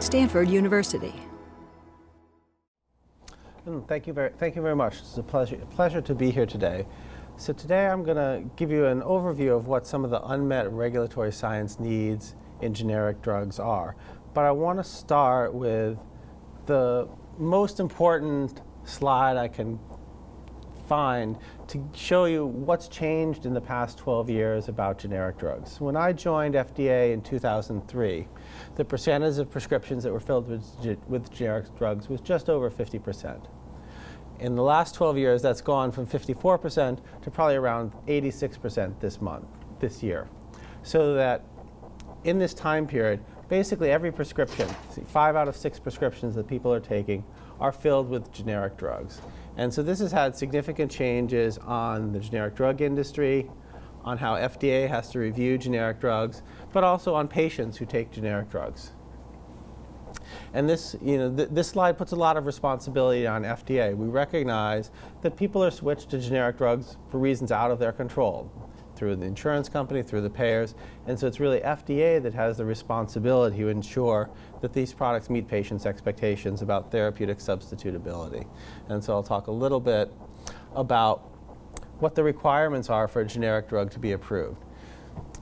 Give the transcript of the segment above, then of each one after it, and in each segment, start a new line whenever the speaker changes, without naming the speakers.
Stanford University.
Thank you very much. It's a pleasure to be here today. So today I'm going to give you an overview of what some of the unmet regulatory science needs in generic drugs are. But I want to start with the most important slide I can find to show you what's changed in the past 12 years about generic drugs. When I joined FDA in 2003, the percentage of prescriptions that were filled with generic drugs was just over 50%. In the last 12 years, that's gone from 54% to probably around 86% this year. So that in this time period, basically every prescription, 5 out of 6 prescriptions that people are taking are filled with generic drugs. And so this has had significant changes on the generic drug industry, on how FDA has to review generic drugs, but also on patients who take generic drugs. And this, this slide puts a lot of responsibility on FDA. We recognize that people are switched to generic drugs for reasons out of their control, through the insurance company, through the payers. And so it's really FDA that has the responsibility to ensure that these products meet patients' expectations about therapeutic substitutability. And so I'll talk a little bit about what the requirements are for a generic drug to be approved.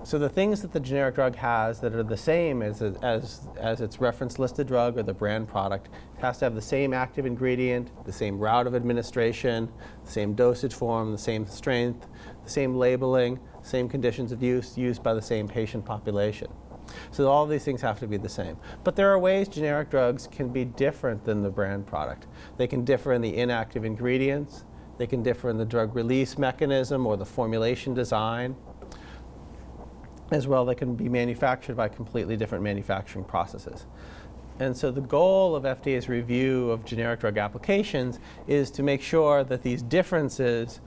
So the things that the generic drug has that are the same as its reference listed drug or the brand product, it has to have the same active ingredient, the same route of administration, the same dosage form, the same strength, the same labeling, same conditions of use used by the same patient population. So all these things have to be the same. But there are ways generic drugs can be different than the brand product. They can differ in the inactive ingredients. They can differ in the drug release mechanism or the formulation design. As well, they can be manufactured by completely different manufacturing processes. And so the goal of FDA's review of generic drug applications is to make sure that these differences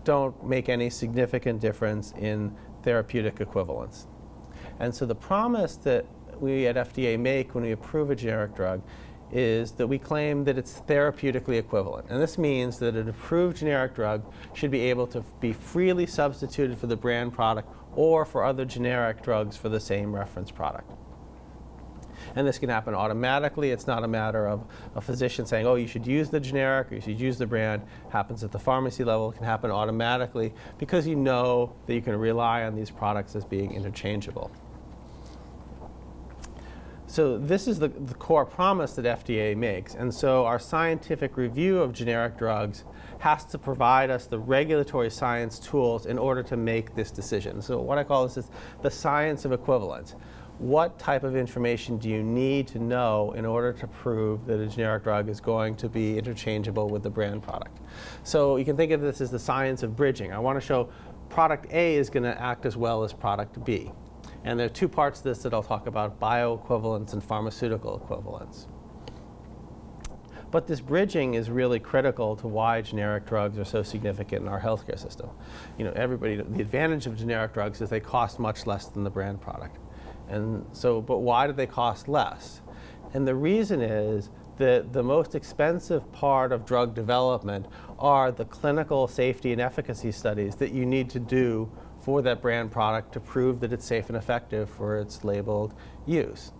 don't make any significant difference in therapeutic equivalence. And so the promise that we at FDA make when we approve a generic drug is that we claim that it's therapeutically equivalent. And this means that an approved generic drug should be able to be freely substituted for the brand product or for other generic drugs for the same reference product. And this can happen automatically. It's not a matter of a physician saying, oh, you should use the generic or you should use the brand. It happens at the pharmacy level. It can happen automatically because you know that you can rely on these products as being interchangeable. So this is the core promise that FDA makes. And so our scientific review of generic drugs has to provide us the regulatory science tools in order to make this decision. So what I call this is the science of equivalence. What type of information do you need to know in order to prove that a generic drug is going to be interchangeable with the brand product? So you can think of this as the science of bridging. I want to show product A is going to act as well as product B. And there are 2 parts to this that I'll talk about, bioequivalence and pharmaceutical equivalence. But this bridging is really critical to why generic drugs are so significant in our healthcare system. The advantage of generic drugs is they cost much less than the brand product. And so, but why do they cost less? And the reason is that the most expensive part of drug development are the clinical safety and efficacy studies that you need to do for that brand product to prove that it's safe and effective for its labeled use.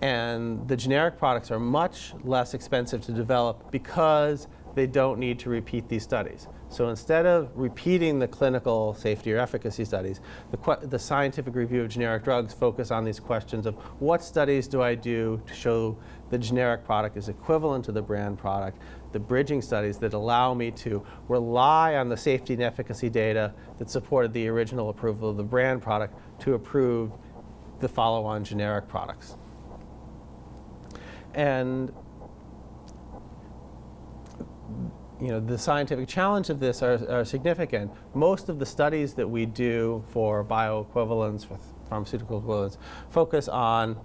And the generic products are much less expensive to develop because they don't need to repeat these studies. So instead of repeating the clinical safety or efficacy studies, the scientific review of generic drugs focus on these questions of what studies do I do to show the generic product is equivalent to the brand product, the bridging studies that allow me to rely on the safety and efficacy data that supported the original approval of the brand product to approve the follow-on generic products. And the scientific challenge of this are significant. Most of the studies that we do for bioequivalence, for pharmaceutical equivalence, focus on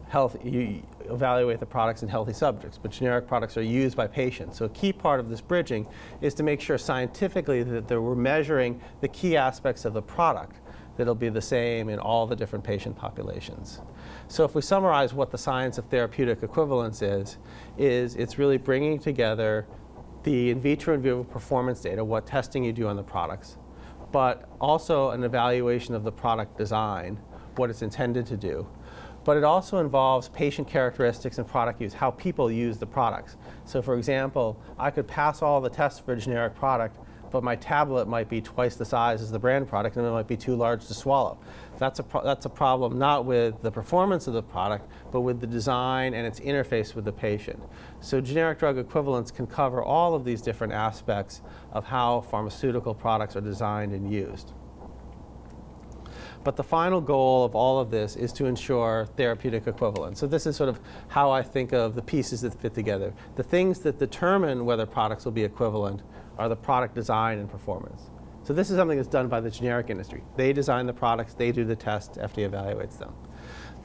health. You evaluate the products in healthy subjects, but generic products are used by patients. So a key part of this bridging is to make sure scientifically that we're measuring the key aspects of the product that'll be the same in all the different patient populations. So if we summarize what the science of therapeutic equivalence is it's really bringing together the in vitro and vivo performance data, what testing you do on the products, but also an evaluation of the product design, what it's intended to do, But it also involves patient characteristics and product use, how people use the products. So for example, I could pass all the tests for a generic product, but my tablet might be twice the size as the brand product, and it might be too large to swallow. That's a problem not with the performance of the product, but with the design and its interface with the patient. So generic drug equivalence can cover all of these different aspects of how pharmaceutical products are designed and used. But the final goal of all of this is to ensure therapeutic equivalence. So this is sort of how I think of the pieces that fit together. The things that determine whether products will be equivalent are the product design and performance. So this is something that's done by the generic industry. They design the products, they do the tests, FDA evaluates them.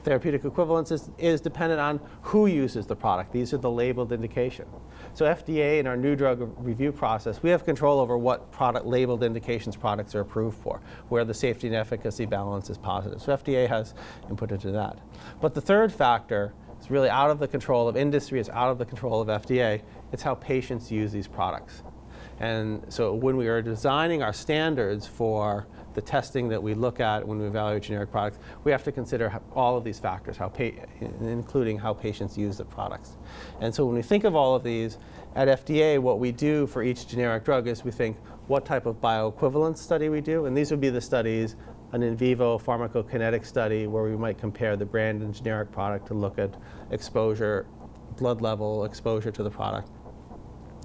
Therapeutic equivalence is dependent on who uses the product. These are the labeled indications. So FDA, in our new drug review process, we have control over what product labeled indications products are approved for, where the safety and efficacy balance is positive. So FDA has input into that. But the third factor is really out of the control of industry, it's out of the control of FDA. It's how patients use these products. And so when we are designing our standards for the testing that we look at when we evaluate generic products, we have to consider all of these factors, including how patients use the products. And so when we think of all of these, at FDA, what we do for each generic drug is we think what type of bioequivalence study we do. And these would be the studies, an in vivo pharmacokinetic study where we might compare the brand and generic product to look at exposure, blood level exposure to the product,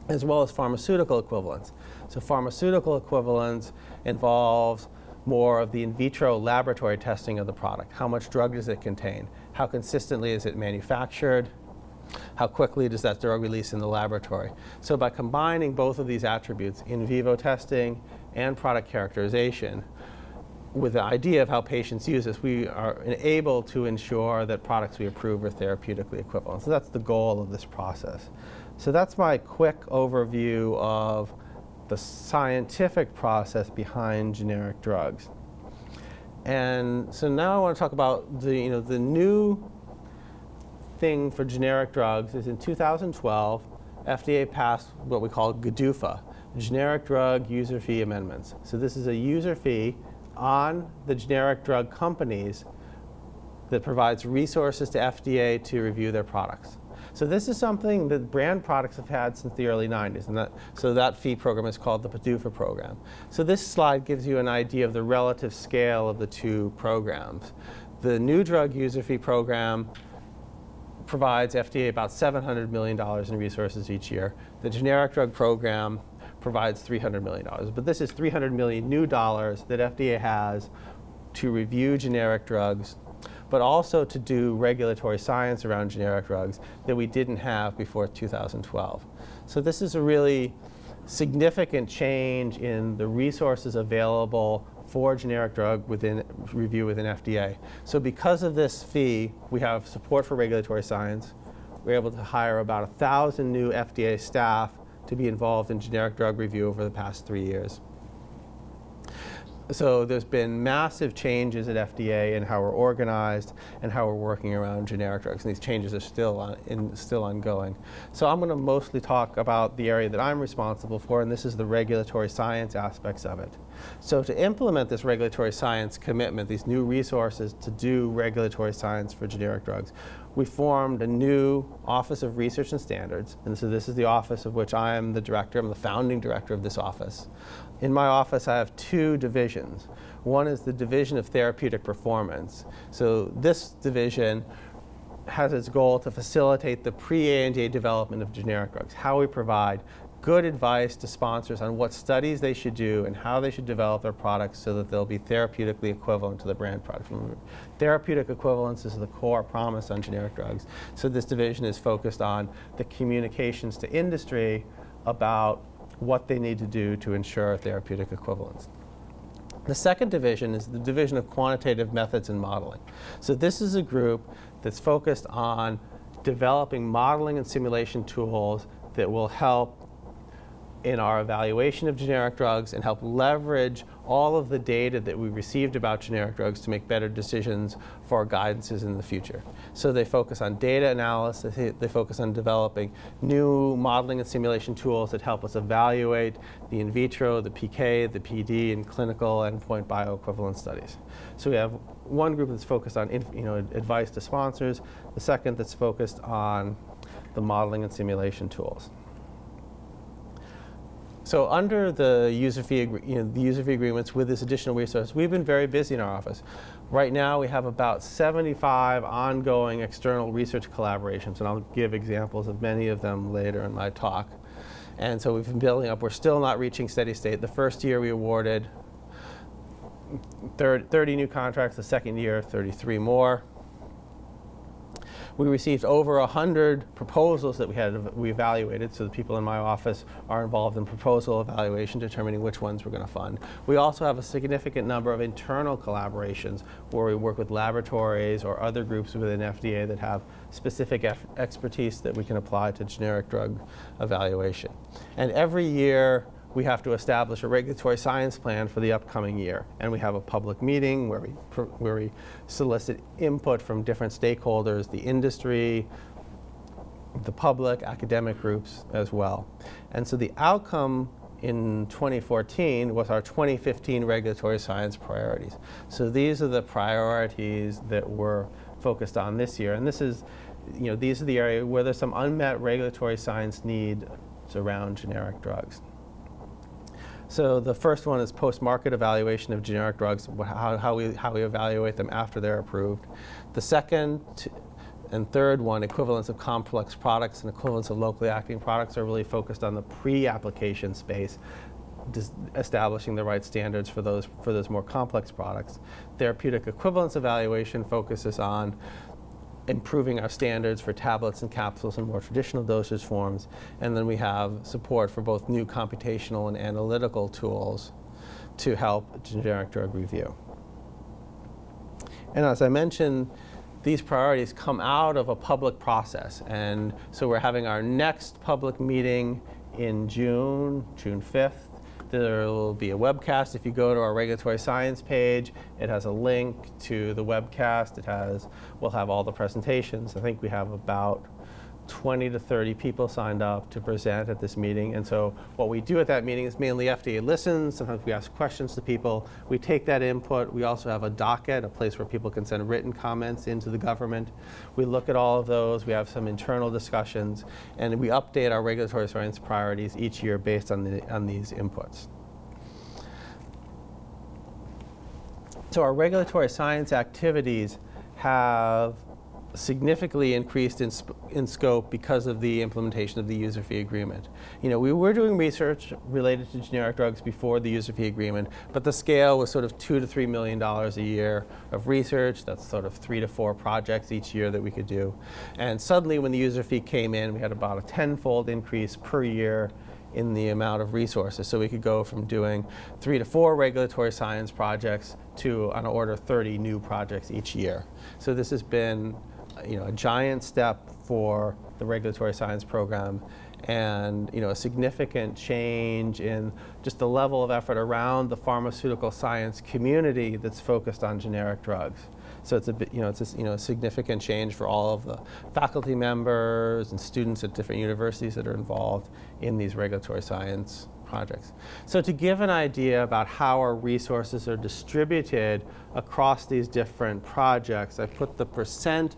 as well as pharmaceutical equivalence. So pharmaceutical equivalence involves more of the in vitro laboratory testing of the product. How much drug does it contain? How consistently is it manufactured? How quickly does that drug release in the laboratory? So by combining both of these attributes, in vivo testing and product characterization, with the idea of how patients use this, we are able to ensure that products we approve are therapeutically equivalent. So that's the goal of this process. So that's my quick overview of the scientific process behind generic drugs. And so now I want to talk about the new thing for generic drugs is in 2012, FDA passed what we call GDUFA, Generic Drug User Fee Amendments. So this is a user fee on the generic drug companies that provides resources to FDA to review their products. So this is something that brand products have had since the early 90s, and so that fee program is called the PDUFA program. So this slide gives you an idea of the relative scale of the two programs. The new drug user fee program provides FDA about $700 million in resources each year. The generic drug program provides $300 million. But this is $300 million new dollars that FDA has to review generic drugs, but also to do regulatory science around generic drugs that we didn't have before 2012. So this is a really significant change in the resources available for generic drug review within FDA. So because of this fee, we have support for regulatory science. We're able to hire about 1,000 new FDA staff to be involved in generic drug review over the past 3 years. So there's been massive changes at FDA in how we're organized and how we're working around generic drugs, and these changes are still ongoing. So I'm going to mostly talk about the area that I'm responsible for, and this is the regulatory science aspects of it. So to implement this regulatory science commitment, these new resources to do regulatory science for generic drugs, we formed a new Office of Research and Standards, and so this is the office of which I am the director. I'm the founding director of this office. In my office, I have two divisions. One is the Division of Therapeutic Performance. So this division has its goal to facilitate the pre-ANDA development of generic drugs, how we provide good advice to sponsors on what studies they should do and how they should develop their products so that they'll be therapeutically equivalent to the brand product. Therapeutic equivalence is the core promise on generic drugs. So this division is focused on the communications to industry about what they need to do to ensure therapeutic equivalence. The second division is the Division of Quantitative Methods and Modeling. So this is a group that's focused on developing modeling and simulation tools that will help in our evaluation of generic drugs and help leverage all of the data that we received about generic drugs to make better decisions for our guidances in the future. So they focus on data analysis, they focus on developing new modeling and simulation tools that help us evaluate the in vitro, the PK, the PD, and clinical endpoint bioequivalence studies. So we have one group that's focused on advice to sponsors, the second that's focused on the modeling and simulation tools. So under the user fee, agreements with this additional resource, we've been very busy in our office. Right now, we have about 75 ongoing external research collaborations, and I'll give examples of many of them later in my talk. And so we've been building up. We're still not reaching steady state. The first year, we awarded 30 new contracts. The second year, 33 more. We received over 100 proposals that we evaluated, so the people in my office are involved in proposal evaluation, determining which ones we're going to fund. We also have a significant number of internal collaborations where we work with laboratories or other groups within FDA that have specific expertise that we can apply to generic drug evaluation. And every year, we have to establish a regulatory science plan for the upcoming year. And we have a public meeting where we solicit input from different stakeholders, the industry, the public, academic groups as well. And so the outcome in 2014 was our 2015 regulatory science priorities. So these are the priorities that we're focused on this year. And this is, these are the areas where there's some unmet regulatory science needs around generic drugs. So the first one is post-market evaluation of generic drugs, how we evaluate them after they're approved. The second and third one, equivalence of complex products and equivalence of locally acting products, are really focused on the pre-application space, establishing the right standards for those more complex products. Therapeutic equivalence evaluation focuses on improving our standards for tablets and capsules and more traditional dosage forms. And then we have support for both new computational and analytical tools to help generic drug review. And as I mentioned, these priorities come out of a public process. And so we're having our next public meeting in June 5th. There will be a webcast. If you go to our regulatory science page, it has a link to the webcast. We'll have all the presentations. I think we have about 20 to 30 people signed up to present at this meeting. And so what we do at that meeting is mainly FDA listens. Sometimes we ask questions to people. We take that input. We also have a docket, a place where people can send written comments into the government. We look at all of those. We have some internal discussions. And we update our regulatory science priorities each year based on these inputs. So our regulatory science activities have significantly increased in scope because of the implementation of the user fee agreement. We were doing research related to generic drugs before the user fee agreement, but the scale was sort of $2 to $3 million a year of research. That's sort of 3 to 4 projects each year that we could do. And suddenly when the user fee came in, we had about a 10-fold increase per year in the amount of resources. So we could go from doing 3 to 4 regulatory science projects to on order 30 new projects each year. So this has been a giant step for the regulatory science program, and a significant change in just the level of effort around the pharmaceutical science community that's focused on generic drugs. So it's a significant change for all of the faculty members and students at different universities that are involved in these regulatory science projects. So to give an idea about how our resources are distributed across these different projects, I put the percent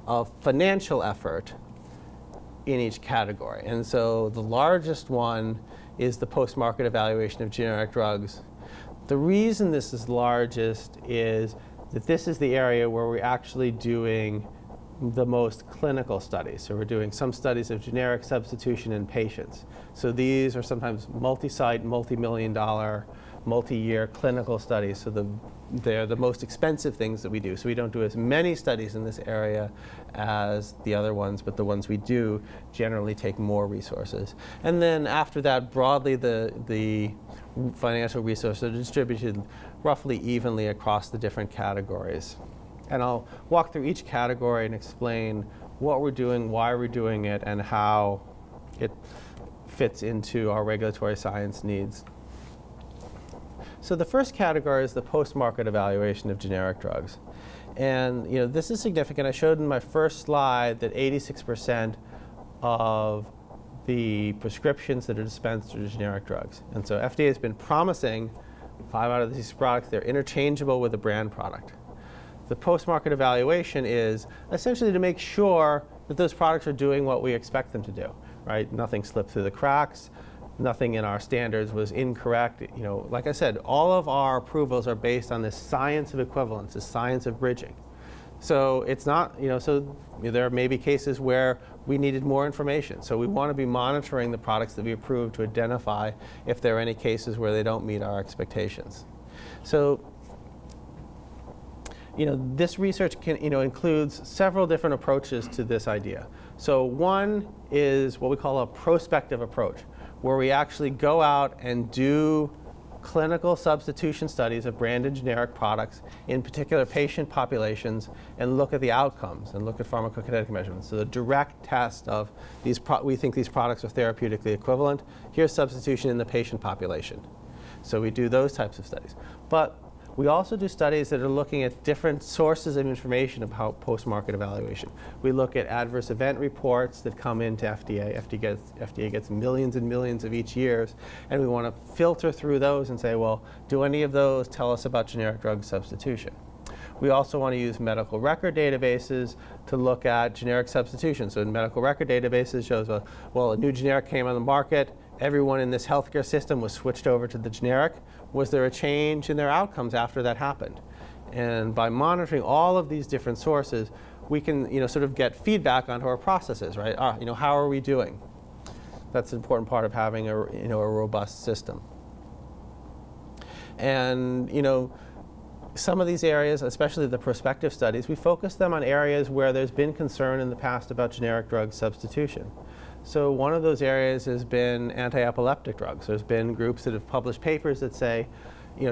of financial effort in each category. And so the largest one is the post-market evaluation of generic drugs. The reason this is largest is that this is the area where we're actually doing the most clinical studies. So we're doing some studies of generic substitution in patients. So these are sometimes multi-site, multi-million-dollar, multi-year clinical studies. So they're the most expensive things that we do. So we don't do as many studies in this area as the other ones, but the ones we do generally take more resources. And then after that, broadly, the financial resources are distributed roughly evenly across the different categories. And I'll walk through each category and explain what we're doing, why we're doing it, and how it fits into our regulatory science needs. So the first category is the post-market evaluation of generic drugs. And this is significant. I showed in my first slide that 86% of the prescriptions that are dispensed are generic drugs. And so FDA has been promising 5 out of these products, they're interchangeable with a brand product. The post-market evaluation is essentially to make sure that those products are doing what we expect them to do, right? Nothing slipped through the cracks. Nothing in our standards was incorrect. Like I said, all of our approvals are based on this science of equivalence, this science of bridging. So it's not, so there may be cases where we needed more information. So we want to be monitoring the products that we approve to identify if there are any cases where they don't meet our expectations. So, this research includes several different approaches to this idea. So one is what we call a prospective approach, where we actually go out and do clinical substitution studies of branded generic products in particular patient populations and look at the outcomes and look at pharmacokinetic measurements. So the direct test of we think these products are therapeutically equivalent. Here's substitution in the patient population. So we do those types of studies. But we also do studies that are looking at different sources of information about post-market evaluation. We look at adverse event reports that come into FDA. FDA gets millions and millions of each year, and we want to filter through those and say, well, do any of those tell us about generic drug substitution? We also want to use medical record databases to look at generic substitution. So in medical record databases shows, well, a new generic came on the market, everyone in this healthcare system was switched over to the generic. Was there a change in their outcomes after that happened? And by monitoring all of these different sources, we can sort of get feedback onto our processes, right? How are we doing? That's an important part of having a robust system. And some of these areas, especially the prospective studies, we focus them on areas where there's been concern in the past about generic drug substitution. So one of those areas has been anti-epileptic drugs. There's been groups that have published papers that say,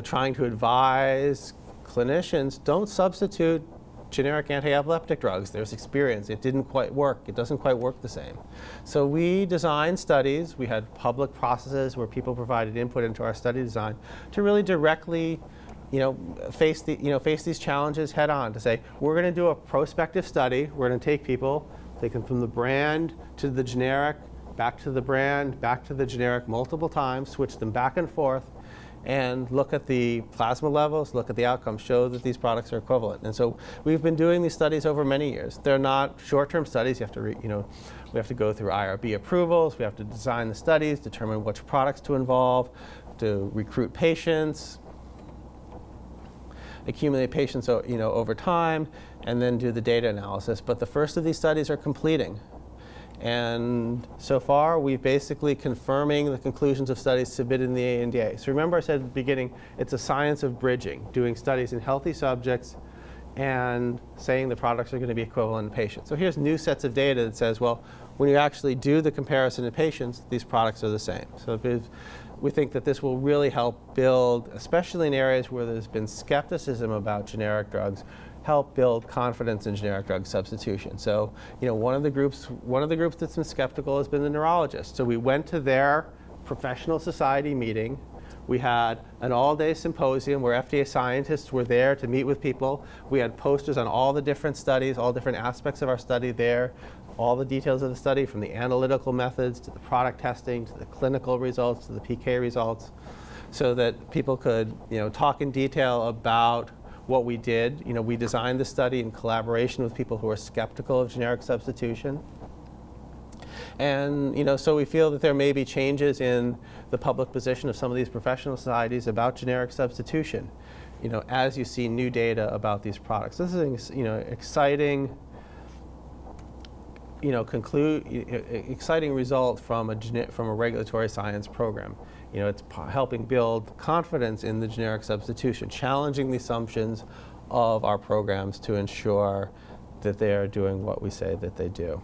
trying to advise clinicians, don't substitute generic anti-epileptic drugs. There's experience. It didn't quite work. It doesn't quite work the same. So we designed studies. We had public processes where people provided input into our study design to really directly face these challenges head on, to say, we're going to do a prospective study. We're going to take people, take them from the brand to the generic, back to the brand, back to the generic multiple times, switch them back and forth, and look at the plasma levels, look at the outcomes, show that these products are equivalent. And so we've been doing these studies over many years. They're not short-term studies. You have to, we have to go through IRB approvals. We have to design the studies, determine which products to involve, to recruit patients, accumulate patients over time, and then do the data analysis. But the first of these studies are completing. And so far, we've basically confirming the conclusions of studies submitted in the ANDA. So remember I said at the beginning, it's a science of bridging, doing studies in healthy subjects and saying the products are going to be equivalent in patients. So here's new sets of data that says, well, when you actually do the comparison in patients, these products are the same. So we think that this will really help build, especially in areas where there's been skepticism about generic drugs, help build confidence in generic drug substitution. So, one of the groups that's been skeptical has been the neurologists. So we went to their professional society meeting. We had an all-day symposium where FDA scientists were there to meet with people. We had posters on all the different studies, all different aspects of our study there, all the details of the study, from the analytical methods to the product testing to the clinical results to the PK results, so that people could talk in detail about what we did. We designed the study in collaboration with people who are skeptical of generic substitution. And so we feel that there may be changes in the public position of some of these professional societies about generic substitution, as you see new data about these products. This is exciting, exciting result from a regulatory science program. It's helping build confidence in the generic substitution, challenging the assumptions of our programs to ensure that they are doing what we say that they do.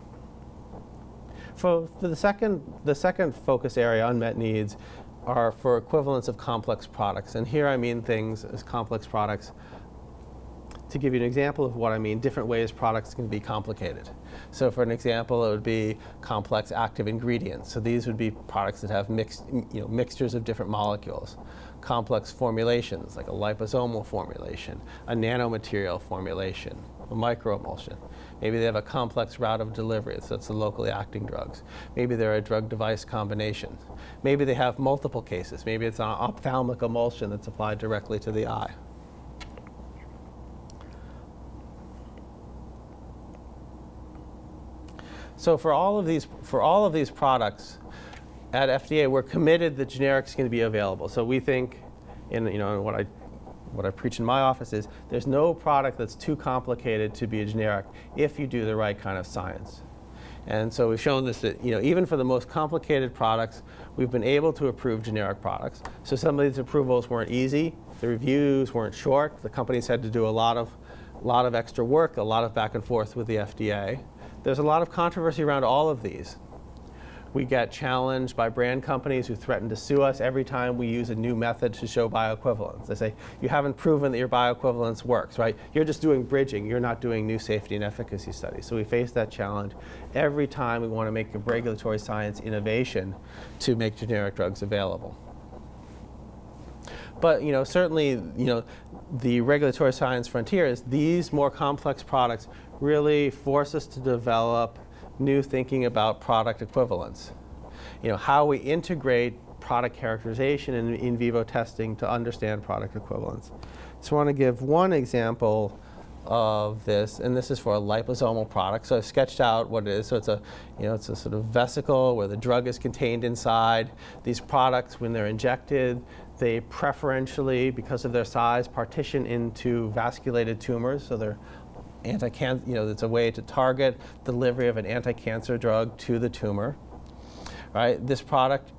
For the second focus area, unmet needs, are for equivalence of complex products. And here I mean things as complex products. to give you an example of what I mean, different ways products can be complicated. So for an example, it would be complex active ingredients. So these would be products that have mixtures of different molecules. Complex formulations, like a liposomal formulation, a nanomaterial formulation, a microemulsion. Maybe they have a complex route of delivery, so that's the locally acting drugs. Maybe they're a drug-device combination. Maybe they have multiple cases. Maybe it's an ophthalmic emulsion that's applied directly to the eye. So for all of these products, at FDA, we're committed that generics are going to be available. So we think, in what I preach in my office is, there's no product that's too complicated to be a generic if you do the right kind of science. And so we've shown this that even for the most complicated products, we've been able to approve generic products. So some of these approvals weren't easy. The reviews weren't short. The companies had to do a lot of extra work, a lot of back and forth with the FDA. There's a lot of controversy around all of these. We get challenged by brand companies who threaten to sue us every time we use a new method to show bioequivalence. They say, you haven't proven that your bioequivalence works, right? You're just doing bridging. You're not doing new safety and efficacy studies. So we face that challenge every time we want to make a regulatory science innovation to make generic drugs available. But certainly, the regulatory science frontier is these more complex products really force us to develop new thinking about product equivalence. How we integrate product characterization and in vivo testing to understand product equivalence. Just want to give one example of this, and this is for a liposomal product. So I've sketched out what it is. So it's a sort of vesicle where the drug is contained inside. These products, when they're injected, they preferentially, because of their size, partition into vasculated tumors. So they're anti-cancer, it's a way to target delivery of an anti-cancer drug to the tumor, right? This product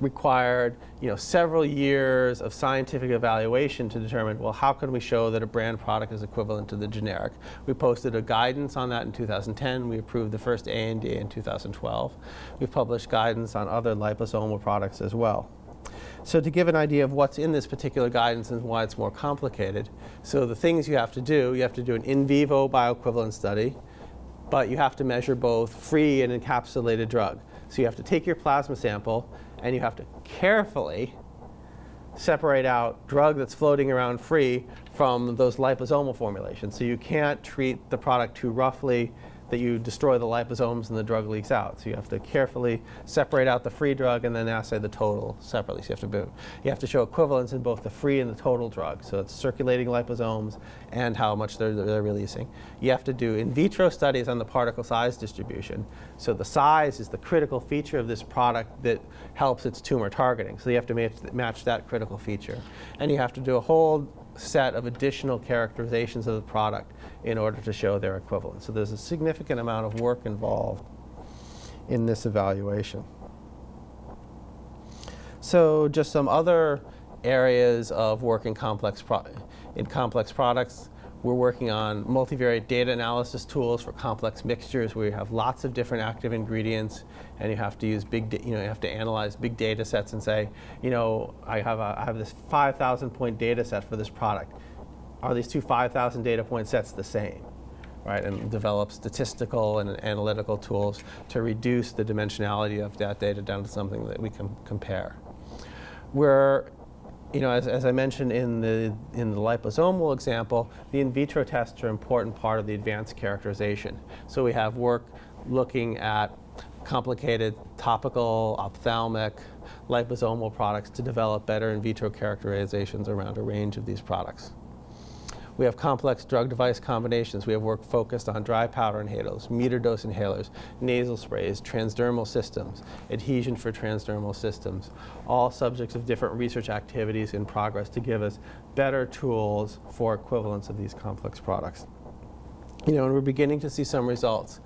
required, several years of scientific evaluation to determine, well, how can we show that a brand product is equivalent to the generic? We posted a guidance on that in 2010. We approved the first ANDA in 2012. We've published guidance on other liposomal products as well. So to give an idea of what's in this particular guidance and why it's more complicated, so the things you have to do an in vivo bioequivalence study, but you have to measure both free and encapsulated drug. So you have to take your plasma sample and you have to carefully separate out drug that's floating around free from those liposomal formulations. So you can't treat the product too roughly that you destroy the liposomes and the drug leaks out. So you have to carefully separate out the free drug and then assay the total separately. So you have to show equivalence in both the free and the total drug. So it's circulating liposomes and how much they're releasing. You have to do in vitro studies on the particle size distribution. So the size is the critical feature of this product that helps its tumor targeting. So you have to match that critical feature. And you have to do a whole set of additional characterizations of the product in order to show their equivalence. So there's a significant amount of work involved in this evaluation. So just some other areas of work in complex products. We're working on multivariate data analysis tools for complex mixtures where you have lots of different active ingredients, and you have to use you have to analyze big data sets and say, I have this 5,000 point data set for this product. Are these two 5,000 data point sets the same? Right, and develop statistical and analytical tools to reduce the dimensionality of that data down to something that we can compare. We're as I mentioned in the liposomal example, the in vitro tests are an important part of the advanced characterization. So we have work looking at complicated topical, ophthalmic, liposomal products to develop better in vitro characterizations around a range of these products. We have complex drug-device combinations. We have work focused on dry powder inhalers, meter-dose inhalers, nasal sprays, transdermal systems, adhesion for transdermal systems, all subjects of different research activities in progress to give us better tools for equivalence of these complex products. And we're beginning to see some results.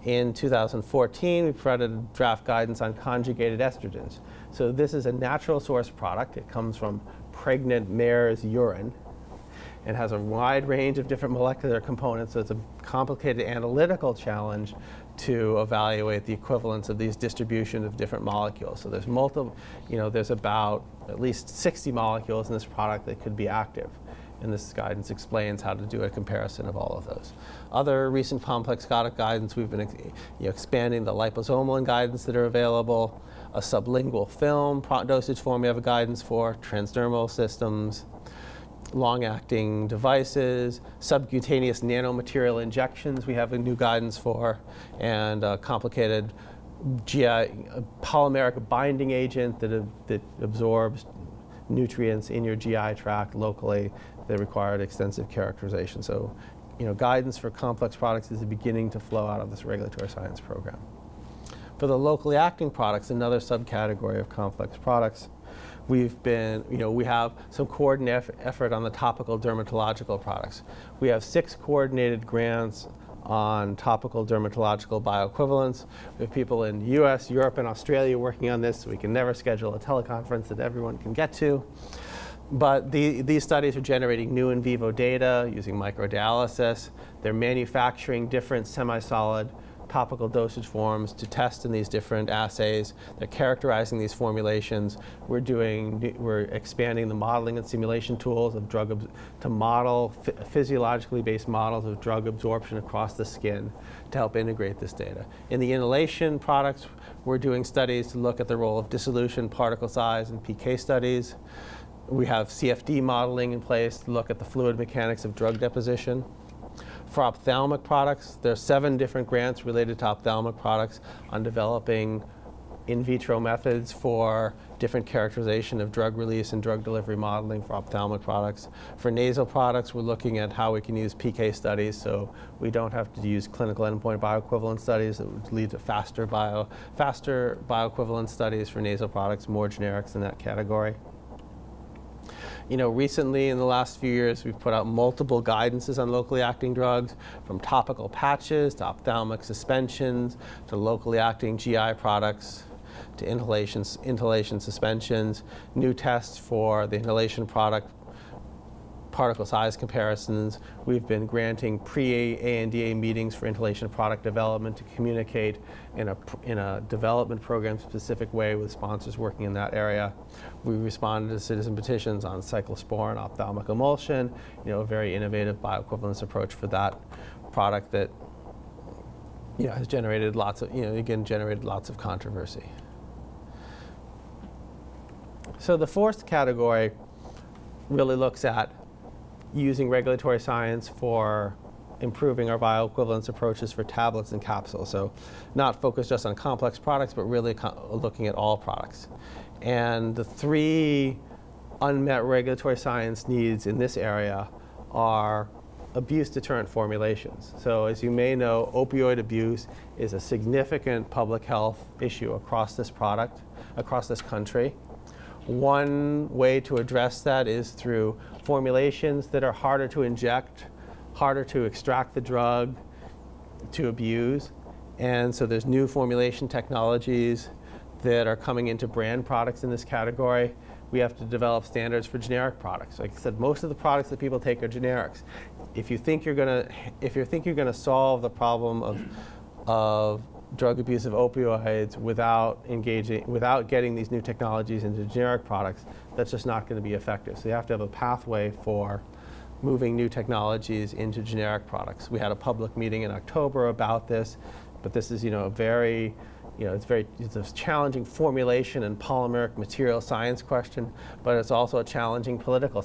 In 2014, we provided draft guidance on conjugated estrogens. So this is a natural source product. It comes from pregnant mare's urine. It has a wide range of different molecular components, so it's a complicated analytical challenge to evaluate the equivalence of these distributions of different molecules. So there's multiple, there's about at least 60 molecules in this product that could be active. And this guidance explains how to do a comparison of all of those. Other recent complex product guidance, we've been expanding the liposomal guidance that are available, a sublingual film dosage form we have a guidance for, transdermal systems, long-acting devices, subcutaneous nanomaterial injections we have a new guidance for, and a complicated polymeric binding agent that absorbs nutrients in your GI tract locally that required extensive characterization. So, guidance for complex products is beginning to flow out of this regulatory science program. For the locally acting products, another subcategory of complex products, we have some coordinated effort on the topical dermatological products. We have 6 coordinated grants on topical dermatological bioequivalence. We have people in the US, Europe, and Australia working on this, so we can never schedule a teleconference that everyone can get to. But these studies are generating new in vivo data using microdialysis.'re manufacturing different semi-solid topical dosage forms to test in these different assays. They're characterizing these formulations. We're expanding the modeling and simulation tools of to model physiologically based models of drug absorption across the skin to help integrate this data. In the inhalation products, we're doing studies to look at the role of dissolution, particle size, and PK studies. We have CFD modeling in place to look at the fluid mechanics of drug deposition. For ophthalmic products, there are 7 different grants related to ophthalmic products on developing in vitro methods for different characterization of drug release and drug delivery modeling for ophthalmic products. For nasal products, we're looking at how we can use PK studies so we don't have to use clinical endpoint bioequivalence studies that would lead to faster bioequivalence studies for nasal products, more generics in that category. Recently in the last few years, we've put out multiple guidances on locally acting drugs, from topical patches to ophthalmic suspensions to locally acting GI products to inhalation suspensions, new tests for the inhalation product, particle size comparisons. We've been granting pre-ANDA meetings for inhalation product development to communicate in a development program specific way with sponsors working in that area. We responded to citizen petitions on cyclosporin ophthalmic emulsion, a very innovative bioequivalence approach for that product that has generated lots of controversy. So the fourth category really looks at using regulatory science for improving our bioequivalence approaches for tablets and capsules. So not focused just on complex products, but really looking at all products. And the 3 unmet regulatory science needs in this area are abuse deterrent formulations. So as you may know, opioid abuse is a significant public health issue across this country. One way to address that is through formulations that are harder to inject, harder to extract the drug, to abuse. And so there's new formulation technologies that are coming into brand products in this category. We have to develop standards for generic products. Like I said, most of the products that people take are generics. If you think you're gonna solve the problem of drug abuse of opioids without getting these new technologies into generic products, that's just not going to be effective. So you have to have a pathway for moving new technologies into generic products. We had a public meeting in October about this, but this is it's a challenging formulation and polymeric material science question, but it's also a challenging political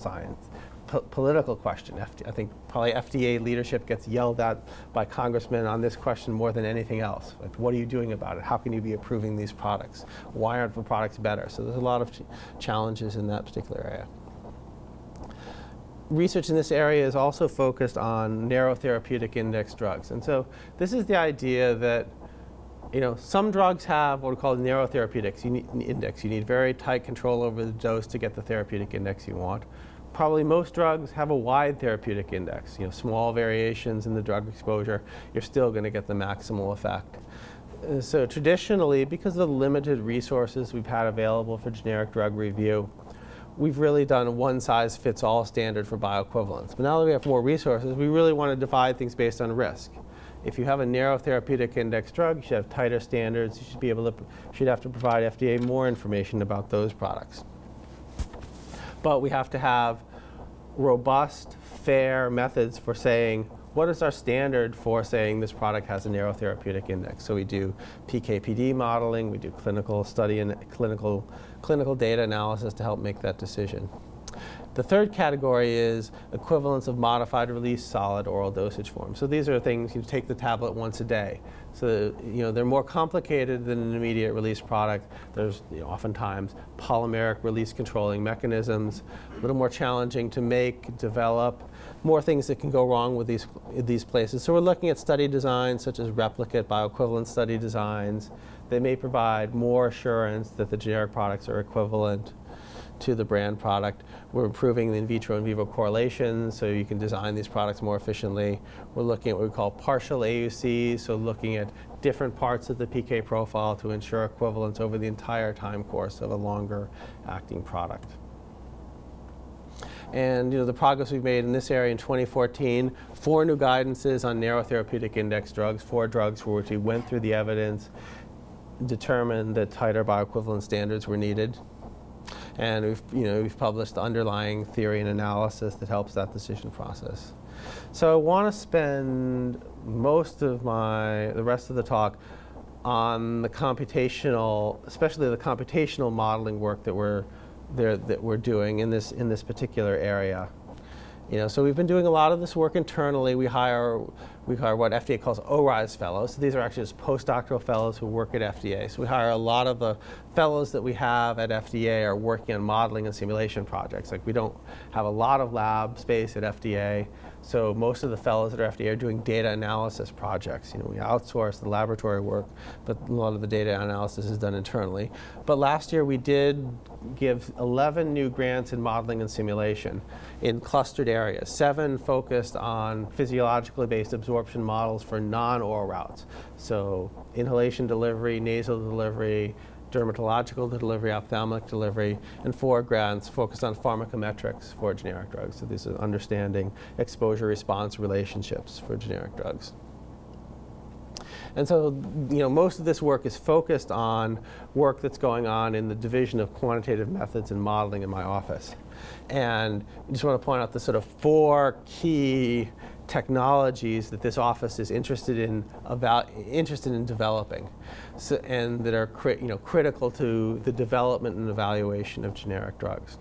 question. I think probably FDA leadership gets yelled at by congressmen on this question more than anything else. Like, what are you doing about it? How can you be approving these products? Why aren't the products better? So there's a lot of challenges in that particular area. Research in this area is also focused on narrow therapeutic index drugs. And so this is the idea that some drugs have what we call narrow therapeutic index. You need very tight control over the dose to get the therapeutic index you want. Probably most drugs have a wide therapeutic index. Small variations in the drug exposure, you're still going to get the maximal effect. So traditionally, because of the limited resources we've had available for generic drug review, we've really done a one-size-fits-all standard for bioequivalence. But now that we have more resources, we really want to divide things based on risk. If you have a narrow therapeutic index drug, you should have tighter standards. You should have to provide FDA more information about those products. But we have to have robust, fair methods for saying, what is our standard for saying this product has a narrow therapeutic index? So we do PK/PD modeling, we do clinical study and clinical data analysis to help make that decision. The third category is equivalence of modified release solid oral dosage form. So these are things you take the tablet once a day. So they're more complicated than an immediate release product. There's oftentimes polymeric release controlling mechanisms, a little more challenging to make, develop, more things that can go wrong with these places. So we're looking at study designs such as replicate bioequivalence study designs. They may provide more assurance that the generic products are equivalent to the brand product. We're improving the in vitro and vivo correlations so you can design these products more efficiently. We're looking at what we call partial AUCs, so looking at different parts of the PK profile to ensure equivalence over the entire time course of a longer acting product. And the progress we've made in this area in 2014, 4 new guidances on narrow therapeutic index drugs, 4 drugs for which we went through the evidence, determined that tighter bioequivalence standards were needed. And we've published the underlying theory and analysis that helps that decision process. So I want to spend most of the rest of the talk on the computational, especially the computational modeling work that we're doing in this particular area. So we've been doing a lot of this work internally. We hire what FDA calls ORISE fellows. So these are actually just postdoctoral fellows who work at FDA. So we hire a lot of the fellows that we have at FDA are working on modeling and simulation projects. Like, we don't have a lot of lab space at FDA. So most of the fellows at FDA are doing data analysis projects. We outsource the laboratory work, but a lot of the data analysis is done internally. But last year we did give 11 new grants in modeling and simulation in clustered areas. 7 focused on physiologically based absorption models for non-oral routes. So inhalation delivery, nasal delivery, dermatological delivery, ophthalmic delivery, and 4 grants focused on pharmacometrics for generic drugs. So this is understanding exposure-response relationships for generic drugs. And so, most of this work is focused on work that's going on in the division of quantitative methods and modeling in my office. And I just want to point out the sort of 4 key technologies that this office is interested in developing, and that are critical to the development and evaluation of generic drugs.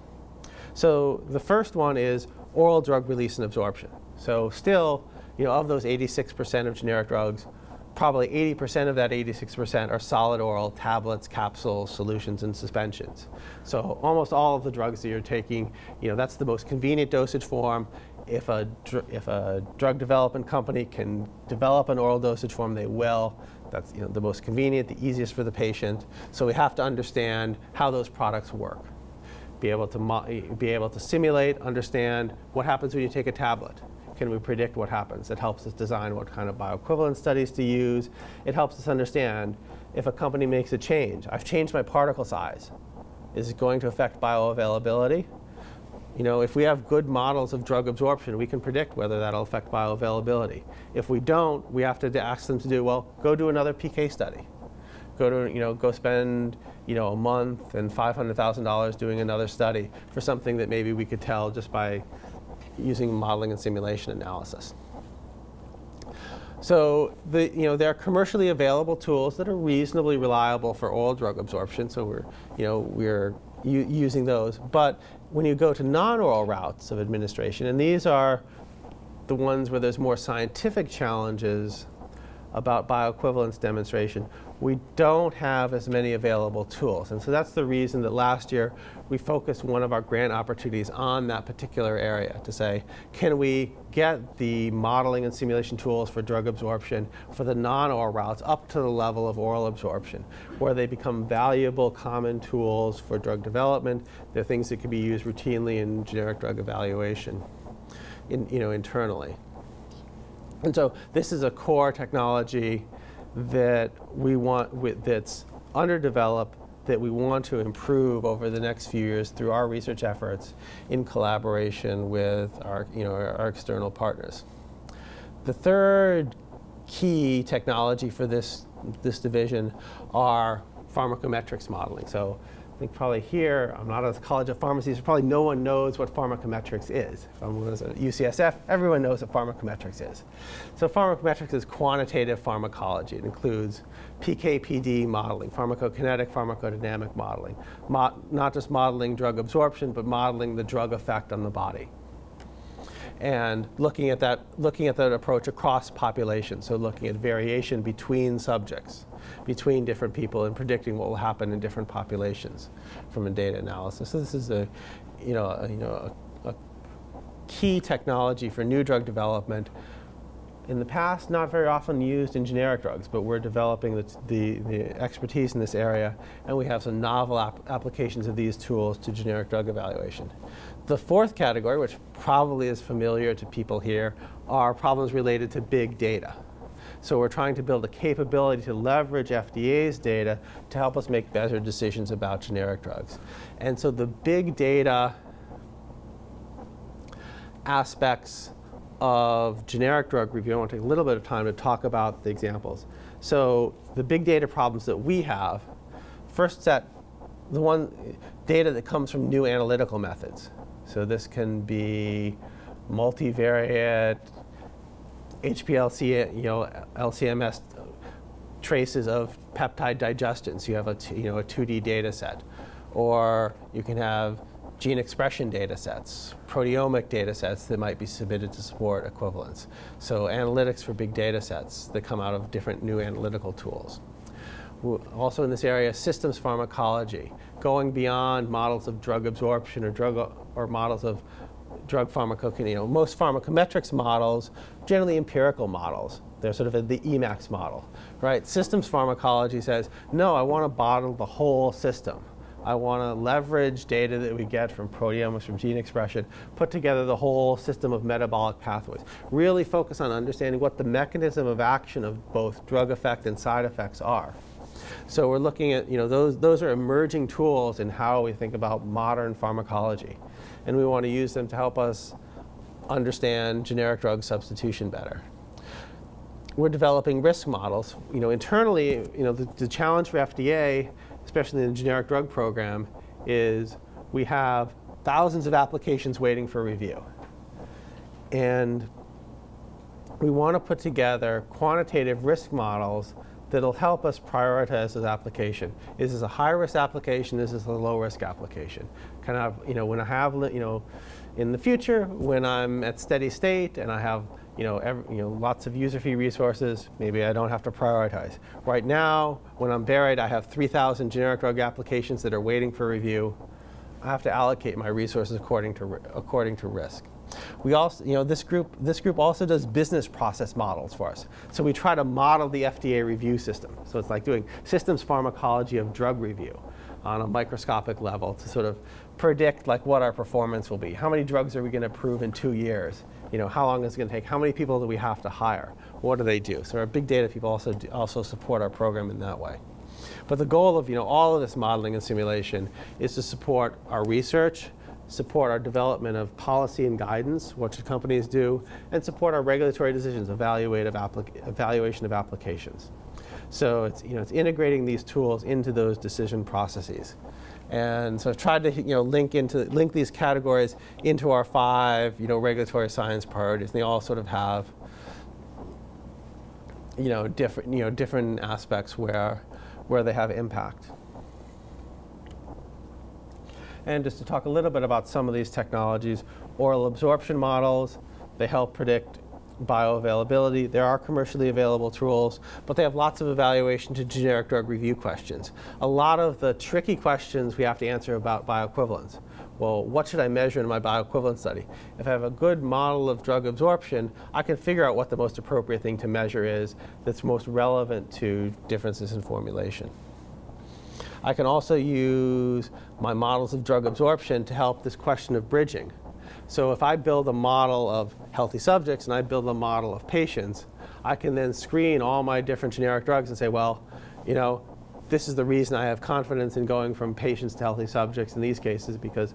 So the first one is oral drug release and absorption. So still, of those 86% of generic drugs, probably 80% of that 86% are solid oral tablets, capsules, solutions, and suspensions. So almost all of the drugs that you're taking, that's the most convenient dosage form. If a drug development company can develop an oral dosage form, they will. That's the most convenient, the easiest for the patient. So we have to understand how those products work. Be able to simulate, understand what happens when you take a tablet. Can we predict what happens? It helps us design what kind of bioequivalence studies to use. It helps us understand if a company makes a change. I've changed my particle size. Is it going to affect bioavailability? If we have good models of drug absorption, we can predict whether that'll affect bioavailability. If we don't, we have to ask them to go do another PK study. Go spend, a month and $500,000 doing another study for something that maybe we could tell just by using modeling and simulation analysis. So there are commercially available tools that are reasonably reliable for oral drug absorption. So we're using those. But when you go to non-oral routes of administration, and these are the ones where there's more scientific challenges about bioequivalence demonstration, we don't have as many available tools. And so that's the reason that last year we focused one of our grant opportunities on that particular area to say, can we get the modeling and simulation tools for drug absorption for the non-oral routes up to the level of oral absorption, where they become valuable common tools for drug development. They're things that can be used routinely in generic drug evaluation internally. And so this is a core technology that that's underdeveloped, that we want to improve over the next few years through our research efforts in collaboration with our external partners. The third key technology for this division are pharmacometrics modeling. So think probably here, I'm not at the College of Pharmacy, so probably no one knows what pharmacometrics is. If I'm at UCSF, everyone knows what pharmacometrics is. So pharmacometrics is quantitative pharmacology. It includes PK/PD modeling, pharmacokinetic, pharmacodynamic modeling, not just modeling drug absorption, but modeling the drug effect on the body. And looking at that approach across populations, so looking at variation between subjects, between different people, and predicting what will happen in different populations from a data analysis. So this is a key technology for new drug development. In the past, not very often used in generic drugs, but we're developing the expertise in this area, and we have some novel applications of these tools to generic drug evaluation. The fourth category, which probably is familiar to people here, are problems related to big data. So we're trying to build a capability to leverage FDA's data to help us make better decisions about generic drugs. And so the big data aspects of generic drug review, I want to take a little bit of time to talk about the examples. So the big data problems that we have, first set, the one data that comes from new analytical methods. So this can be multivariate, HPLC, LCMS traces of peptide digestion. So you have a 2D data set. Or you can have gene expression data sets, proteomic data sets that might be submitted to support equivalence. So analytics for big data sets that come out of different new analytical tools. Also in this area, systems pharmacology, going beyond models of drug absorption or models of drug pharmacokinetic. Most pharmacometrics models, generally empirical models. They're sort of the Emax model, right? Systems pharmacology says, no, I want to model the whole system. I want to leverage data that we get from proteomics, from gene expression, put together the whole system of metabolic pathways. Really focus on understanding what the mechanism of action of both drug effect and side effects are. So we're looking at, those are emerging tools in how we think about modern pharmacology. And we want to use them to help us understand generic drug substitution better. We're developing risk models. Internally, the challenge for FDA, especially in the generic drug program, is we have thousands of applications waiting for review. And we want to put together quantitative risk models that'll help us prioritize this application. Is this a high-risk application? Is this a low-risk application? Kind of, when I have, in the future, when I'm at steady state and I have, lots of user fee resources, maybe I don't have to prioritize. Right now, when I'm buried, I have 3,000 generic drug applications that are waiting for review. I have to allocate my resources according to risk. We also, this group also does business process models for us. So we try to model the FDA review system. So it's like doing systems pharmacology of drug review on a microscopic level to sort of predict what our performance will be. How many drugs are we going to approve in 2 years? How long is it going to take? How many people do we have to hire? What do they do? So our big data people also support our program in that way. But the goal of all of this modeling and simulation is to support our research, support our development of policy and guidance, what should companies do, and support our regulatory decisions, evaluation of applications. So it's integrating these tools into those decision processes. And so I've tried to link these categories into our 5 regulatory science priorities. And they all sort of have different aspects where they have impact. And just to talk a little bit about some of these technologies, oral absorption models, they help predict bioavailability. There are commercially available tools, but they have lots of evaluation to generic drug review questions. A lot of the tricky questions we have to answer about bioequivalence. Well, what should I measure in my bioequivalence study? If I have a good model of drug absorption, I can figure out what the most appropriate thing to measure is that's most relevant to differences in formulation. I can also use my models of drug absorption to help this question of bridging. So if I build a model of healthy subjects and I build a model of patients, I can then screen all my different generic drugs and say, well, this is the reason I have confidence in going from patients to healthy subjects in these cases, because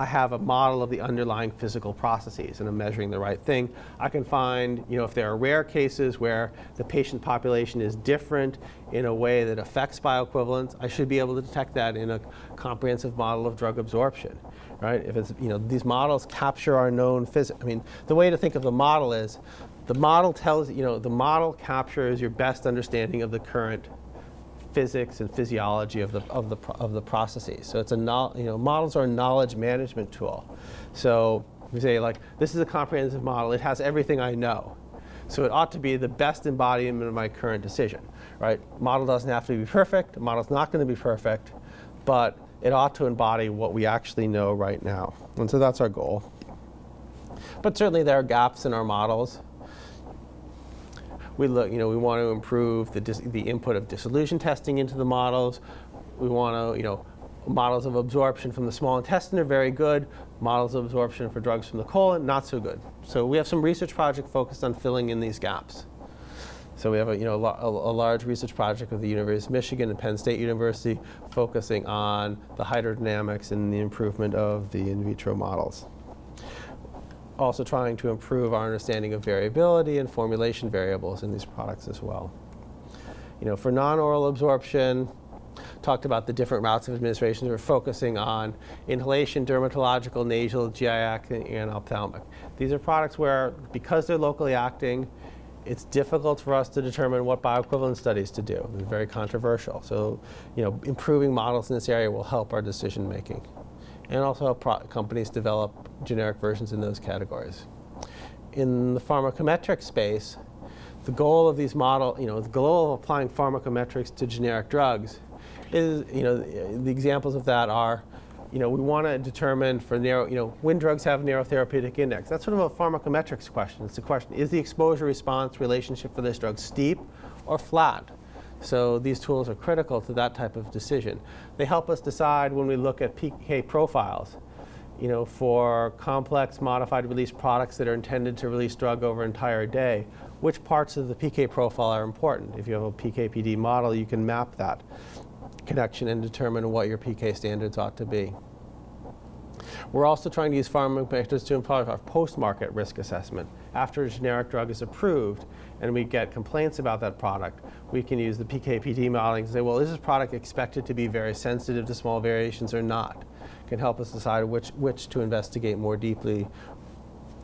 I have a model of the underlying physical processes and I'm measuring the right thing. I can find, if there are rare cases where the patient population is different in a way that affects bioequivalence, I should be able to detect that in a comprehensive model of drug absorption, right? If it's, these models capture our known physics. I mean, the way to think of the model is, the model tells, the model captures your best understanding of the current physics and physiology of the processes. So it's models are a knowledge management tool. So we say, like, this is a comprehensive model. It has everything I know. So it ought to be the best embodiment of my current decision, right? Model doesn't have to be perfect. The model's not going to be perfect, but it ought to embody what we actually know right now. And so that's our goal. But certainly there are gaps in our models. We look, we want to improve the input of dissolution testing into the models. We want to, models of absorption from the small intestine are very good. Models of absorption for drugs from the colon, not so good. So we have some research project focused on filling in these gaps. So we have a large research project with the University of Michigan and Penn State University focusing on the hydrodynamics and the improvement of the in vitro models. Also trying to improve our understanding of variability and formulation variables in these products as well. For non-oral absorption, talked about the different routes of administration. We're focusing on inhalation, dermatological, nasal, GI acting, and ophthalmic. These are products where, because they're locally acting, it's difficult for us to determine what bioequivalence studies to do. It's very controversial. So, improving models in this area will help our decision making, and also help companies develop generic versions in those categories. In the pharmacometric space, the goal of these models, the goal of applying pharmacometrics to generic drugs is, the examples of that are, we want to determine for when drugs have narrow therapeutic index. That's sort of a pharmacometrics question. It's the question, is the exposure-response relationship for this drug steep or flat? So these tools are critical to that type of decision. They help us decide when we look at PK profiles, for complex modified release products that are intended to release drug over an entire day, which parts of the PK profile are important. If you have a PK/PD model, you can map that connection and determine what your PK standards ought to be. We're also trying to use pharmacometrics to improve our post-market risk assessment. After a generic drug is approved and we get complaints about that product, we can use the PK/PD modeling to say, well, is this product expected to be very sensitive to small variations or not? It can help us decide which to investigate more deeply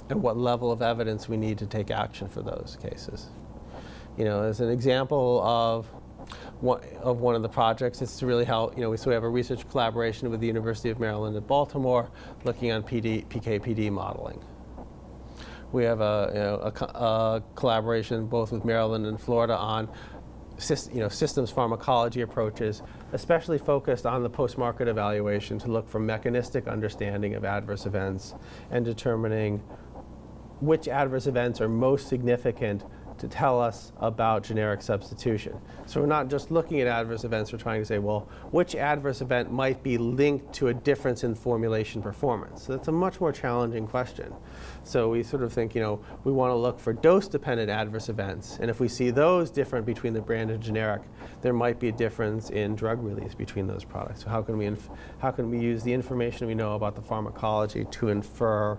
and what level of evidence we need to take action for those cases. As an example of one of the projects is to really help, so we have a research collaboration with the University of Maryland at Baltimore looking on PK/PD modeling. We have a collaboration both with Maryland and Florida on systems pharmacology approaches, especially focused on the post-market evaluation to look for mechanistic understanding of adverse events and determining which adverse events are most significant to tell us about generic substitution. So we're not just looking at adverse events, we're trying to say, well, which adverse event might be linked to a difference in formulation performance? So that's a much more challenging question. So we sort of think, we want to look for dose-dependent adverse events, and if we see those different between the brand and generic, there might be a difference in drug release between those products. So how can we use the information we know about the pharmacology to infer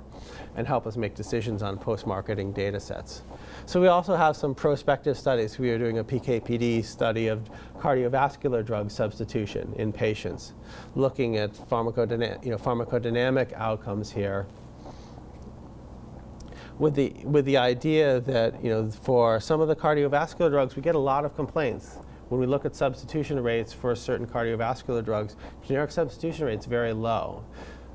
and help us make decisions on post-marketing data sets? So we also have some prospective studies. We are doing a PK/PD study of cardiovascular drug substitution in patients, looking at pharmacodynamic outcomes here, with the idea that for some of the cardiovascular drugs, we get a lot of complaints. When we look at substitution rates for certain cardiovascular drugs, generic substitution rates very low.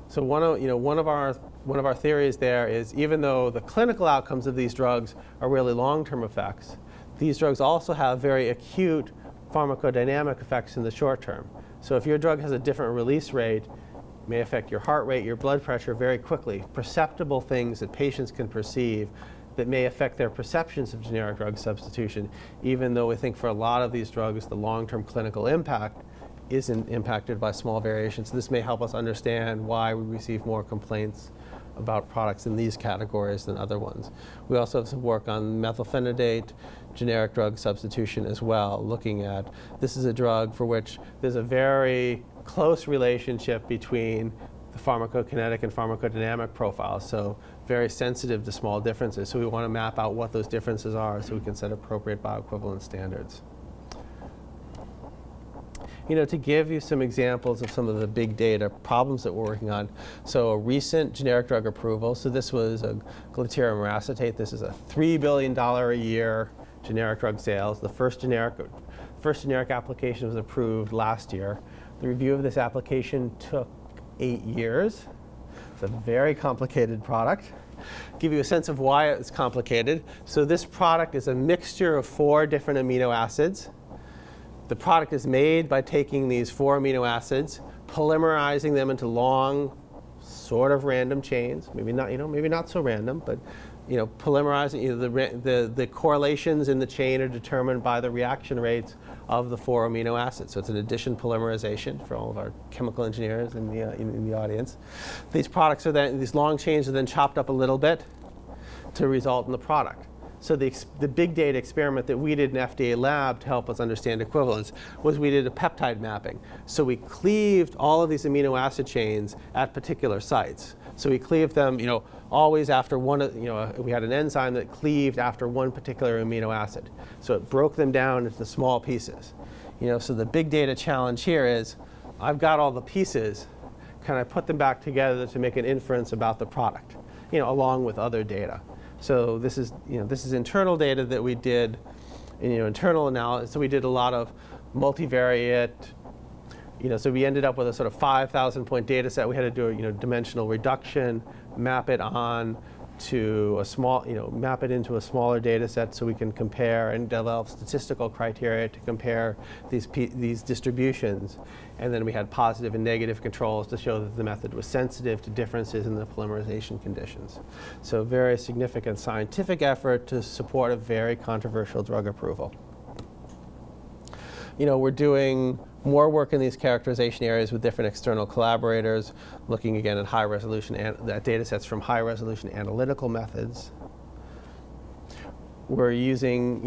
So one of our theories there is, even though the clinical outcomes of these drugs are really long-term effects, these drugs also have very acute pharmacodynamic effects in the short term. So if your drug has a different release rate, it may affect your heart rate, your blood pressure very quickly. Perceptible things that patients can perceive that may affect their perceptions of generic drug substitution, even though we think for a lot of these drugs the long-term clinical impact isn't impacted by small variations. This may help us understand why we receive more complaints about products in these categories than other ones. We also have some work on methylphenidate, generic drug substitution as well, looking at, this is a drug for which there's a very close relationship between the pharmacokinetic and pharmacodynamic profiles, so very sensitive to small differences. So we want to map out what those differences are so we can set appropriate bioequivalence standards. To give you some examples of some of the big data problems that we're working on. So a recent generic drug approval, so this was a Glatiramer acetate. This is a $3 billion a year generic drug sales. The first generic application was approved last year. The review of this application took 8 years. It's a very complicated product. Give you a sense of why it's complicated. So this product is a mixture of 4 different amino acids. The product is made by taking these 4 amino acids, polymerizing them into long, sort of random chains. Maybe not, maybe not so random, but polymerizing. The correlations in the chain are determined by the reaction rates of the 4 amino acids. So it's an addition polymerization for all of our chemical engineers in the audience. These products are then, these long chains are then chopped up a little bit to result in the product. So the big data experiment that we did in FDA lab to help us understand equivalence was we did a peptide mapping. So we cleaved all of these amino acid chains at particular sites. So we cleaved them, always after one, we had an enzyme that cleaved after one particular amino acid. So it broke them down into small pieces. So the big data challenge here is, I've got all the pieces, can I put them back together to make an inference about the product, along with other data. So this is internal data that we did, internal analysis. So we did a lot of multivariate. So we ended up with a sort of 5,000 point data set. We had to do a dimensional reduction, map it on to a small, map it into a smaller data set so we can compare and develop statistical criteria to compare these distributions. And then we had positive and negative controls to show that the method was sensitive to differences in the polymerization conditions. So very significant scientific effort to support a very controversial drug approval. We're doing more work in these characterization areas with different external collaborators, looking again at high resolution data sets from high resolution analytical methods. We're using,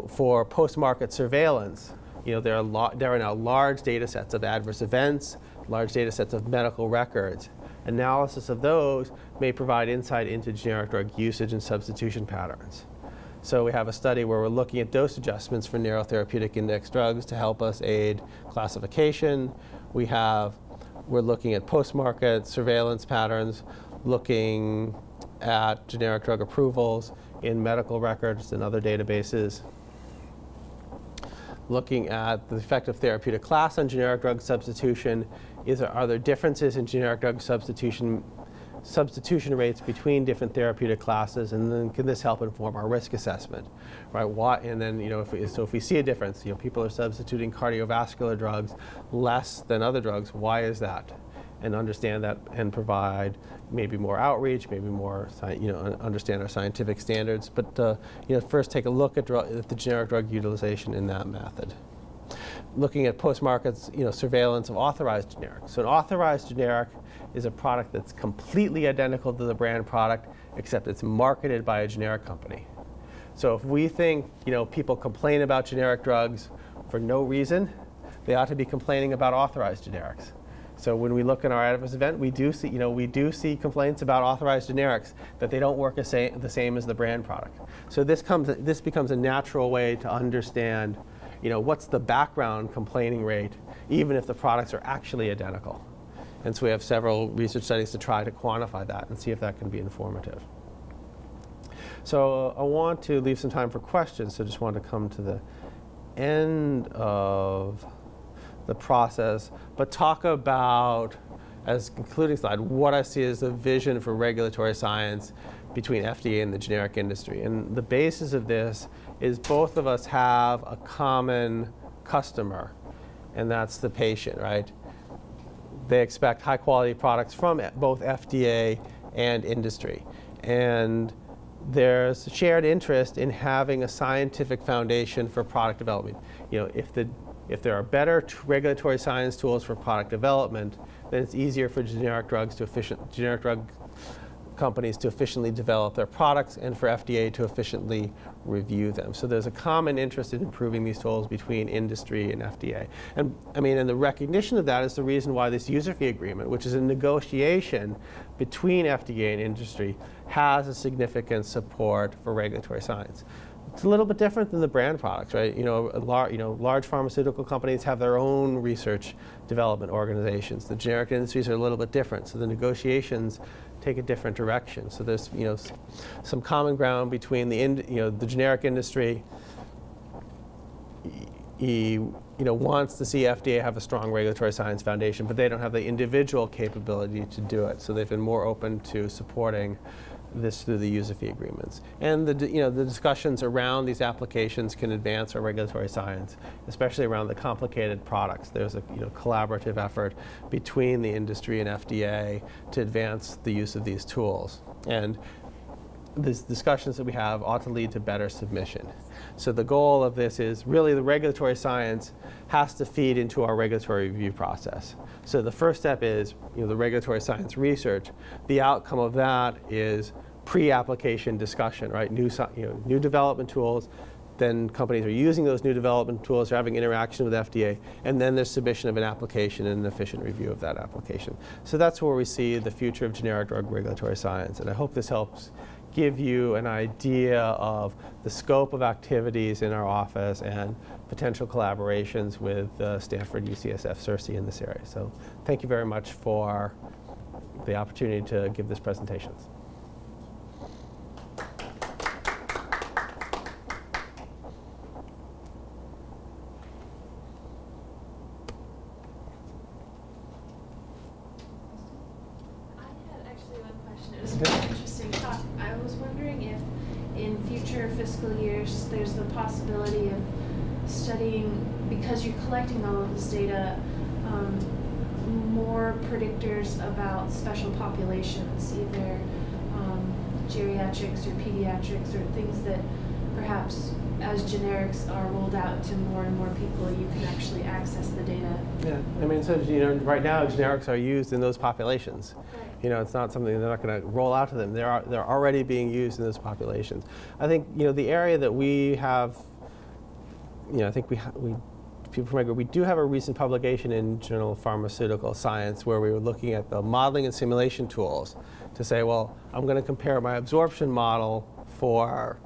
for post-market surveillance, there are now large data sets of adverse events, large data sets of medical records. Analysis of those may provide insight into generic drug usage and substitution patterns. So we have a study where we're looking at dose adjustments for narrow therapeutic index drugs to help us aid classification. We're looking at post-market surveillance patterns, looking at generic drug approvals in medical records and other databases, looking at the effect of therapeutic class on generic drug substitution. Are there differences in generic drug substitution rates between different therapeutic classes, and then can this help inform our risk assessment, right? And then, if we see a difference, people are substituting cardiovascular drugs less than other drugs. Why is that? And understand that and provide maybe more outreach, maybe more, understand our scientific standards. But first take a look at the generic drug utilization in that method. Looking at post-market, surveillance of authorized generics. So an authorized generic is a product that's completely identical to the brand product, except it's marketed by a generic company. So if we think, people complain about generic drugs for no reason, they ought to be complaining about authorized generics. So when we look in our adverse event, we do see complaints about authorized generics that they don't work the same as the brand product. So this becomes a natural way to understand, what's the background complaining rate, even if the products are actually identical. And so we have several research studies to try to quantify that and see if that can be informative. So I want to leave some time for questions, so I just want to come to the end of the process, but talk about, as a concluding slide, what I see as the vision for regulatory science between FDA and the generic industry. And the basis of this is both of us have a common customer, and that's the patient, right? They expect high quality products from both FDA and industry. And there's shared interest in having a scientific foundation for product development. If there are better regulatory science tools for product development, then it's easier for generic drug companies to efficiently develop their products and for FDA to efficiently review them. So there's a common interest in improving these tools between industry and FDA. And I mean, and the recognition of that is the reason why this user fee agreement, which is a negotiation between FDA and industry, has a significant support for regulatory science. It's a little bit different than the brand products, right? Large pharmaceutical companies have their own research development organizations. The generic industries are a little bit different, so the negotiations take a different direction. So there's some common ground between the generic industry. Wants to see FDA have a strong regulatory science foundation, but they don't have the individual capability to do it. So they've been more open to supporting this through the user fee agreements. And the discussions around these applications can advance our regulatory science, especially around the complicated products. There's a collaborative effort between the industry and FDA to advance the use of these tools. And these discussions that we have ought to lead to better submission. So the goal of this is really the regulatory science has to feed into our regulatory review process. So the first step is the regulatory science research. The outcome of that is pre-application discussion, right? New development tools. Then companies are using those new development tools, they're having interaction with FDA, and then there's submission of an application and an efficient review of that application. So that's where we see the future of generic drug regulatory science, and I hope this helps give you an idea of the scope of activities in our office and potential collaborations with Stanford, UCSF, CERSI in this area. So thank you very much for the opportunity to give this presentation.
Fiscal years, there's the possibility of studying, because you're collecting all of this data, more predictors about special populations, either geriatrics or pediatrics, or things that perhaps as generics are rolled out to more and more people, you can actually access the data.
Yeah, I mean, so right now generics are used in those populations. Right. It's not something they're not going to roll out to them. They're already being used in those populations. I think the area that we have, I think people from my group, we do have a recent publication in Journal of Pharmaceutical Science where we were looking at the modeling and simulation tools to say, well, I'm going to compare my absorption model for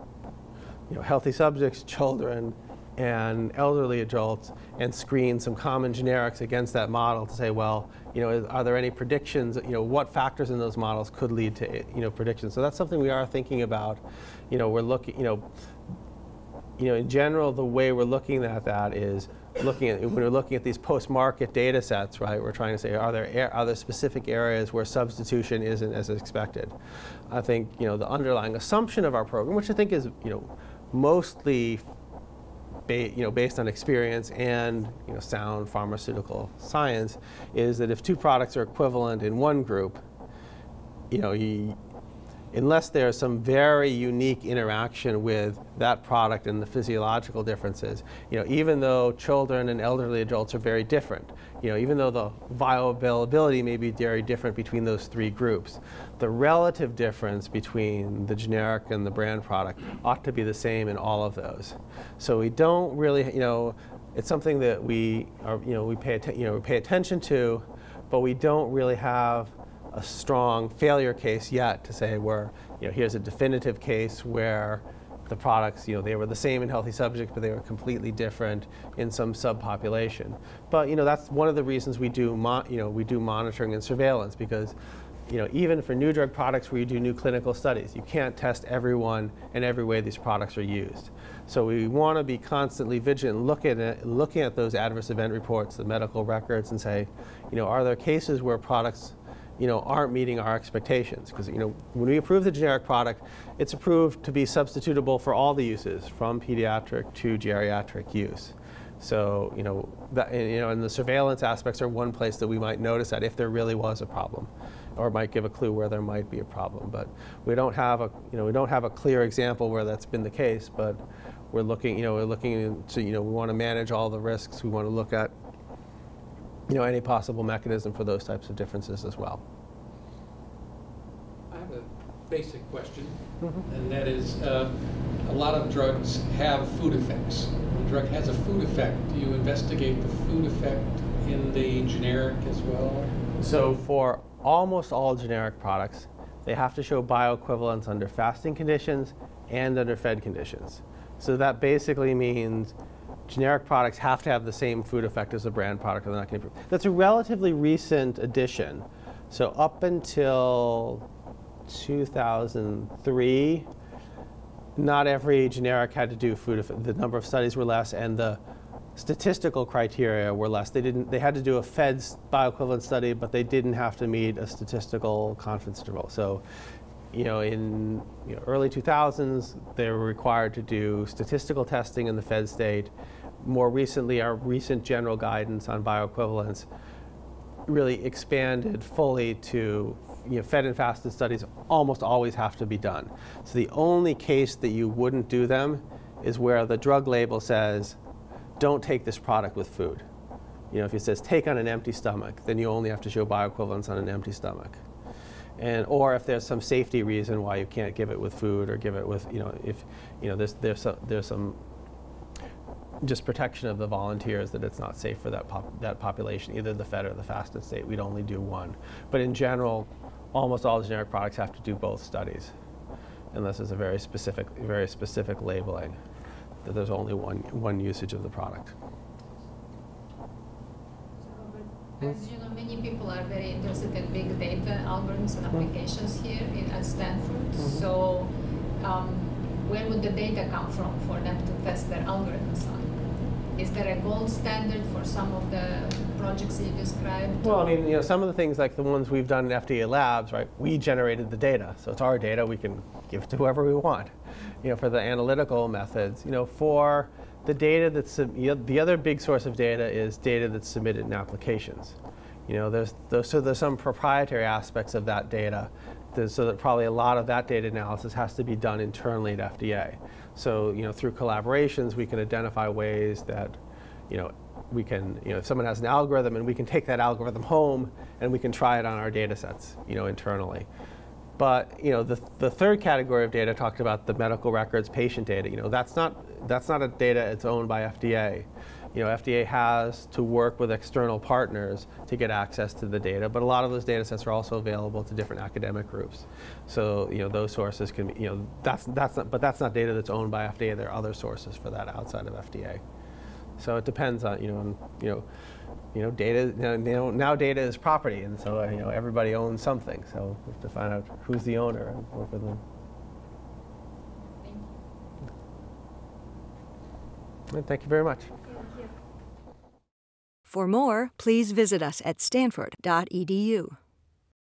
healthy subjects, children, and elderly adults, and screen some common generics against that model to say, well, are there any predictions? What factors in those models could lead to predictions? So that's something we are thinking about. We're looking, in general, the way we're looking at that is when we're looking at these post-market data sets, right? We're trying to say, are there specific areas where substitution isn't as expected? I think the underlying assumption of our program, which I think is mostly based on experience and sound pharmaceutical science, is that if two products are equivalent in one group, unless there's some very unique interaction with that product and the physiological differences, even though children and elderly adults are very different, even though the bioavailability may be very different between those three groups, the relative difference between the generic and the brand product ought to be the same in all of those. So we don't really, it's something that we pay attention to, but we don't really have a strong failure case yet to say here's a definitive case where the products, they were the same in healthy subjects, but they were completely different in some subpopulation. But that's one of the reasons we do monitoring and surveillance, because even for new drug products where you do new clinical studies, you can't test everyone and every way these products are used. So we want to be constantly vigilant, looking at those adverse event reports, the medical records, and say, are there cases where products aren't meeting our expectations? Because when we approve the generic product, it's approved to be substitutable for all the uses, from pediatric to geriatric use. So and the surveillance aspects are one place that we might notice that if there really was a problem, or might give a clue where there might be a problem. But we don't have a clear example where that's been the case. But we're looking into we want to manage all the risks. We want to look at any possible mechanism for those types of differences as well.
I have basic question, and that is, a lot of drugs have food effects. When a drug has a food effect, do you investigate the food effect in the generic as well?
So for almost all generic products, they have to show bioequivalence under fasting conditions and under fed conditions. So that basically means generic products have to have the same food effect as a brand product, or they're not going to improve. That's a relatively recent addition. So up until 2003, not every generic had to do food effect. The number of studies were less, and the statistical criteria were less. They had to do a fed bioequivalence study, but they didn't have to meet a statistical confidence interval. So, in early 2000s, they were required to do statistical testing in the fed state. More recently, our recent general guidance on bioequivalence really expanded fully to fed and fasted studies almost always have to be done. So the only case that you wouldn't do them is where the drug label says, don't take this product with food. If it says take on an empty stomach, then you only have to show bioequivalence on an empty stomach. Or if there's some safety reason why you can't give it with food, or give it with, there's some just protection of the volunteers that it's not safe for that population, either the fed or the fasted state. We'd only do one. But in general, almost all generic products have to do both studies, unless there's a very specific labeling that there's only one usage of the product.
As you know, many people are very interested in big data algorithms and applications here at Stanford. So where would the data come from for them to test their algorithms on? Is there a gold standard for some of the projects that you described?
Well, some of the things like the ones we've done in FDA labs, right? We generated the data, so it's our data. We can give it to whoever we want. For the analytical methods, for the data that's the other big source of data is data that's submitted in applications. There's some proprietary aspects of that data, so that probably a lot of that data analysis has to be done internally at FDA. So through collaborations, we can identify ways that we can if someone has an algorithm, and we can take that algorithm home and we can try it on our data sets internally. But the third category of data talked about the medical records, patient data. That's not a data that's owned by FDA. FDA has to work with external partners to get access to the data, but a lot of those data sets are also available to different academic groups. So those sources can be, that's not data that's owned by FDA. There are other sources for that outside of FDA. So it depends on data. Now data is property, and so everybody owns something. So we have to find out who's the owner and work with them. Thank you very much.
Thank you.
For more, please visit us at stanford.edu.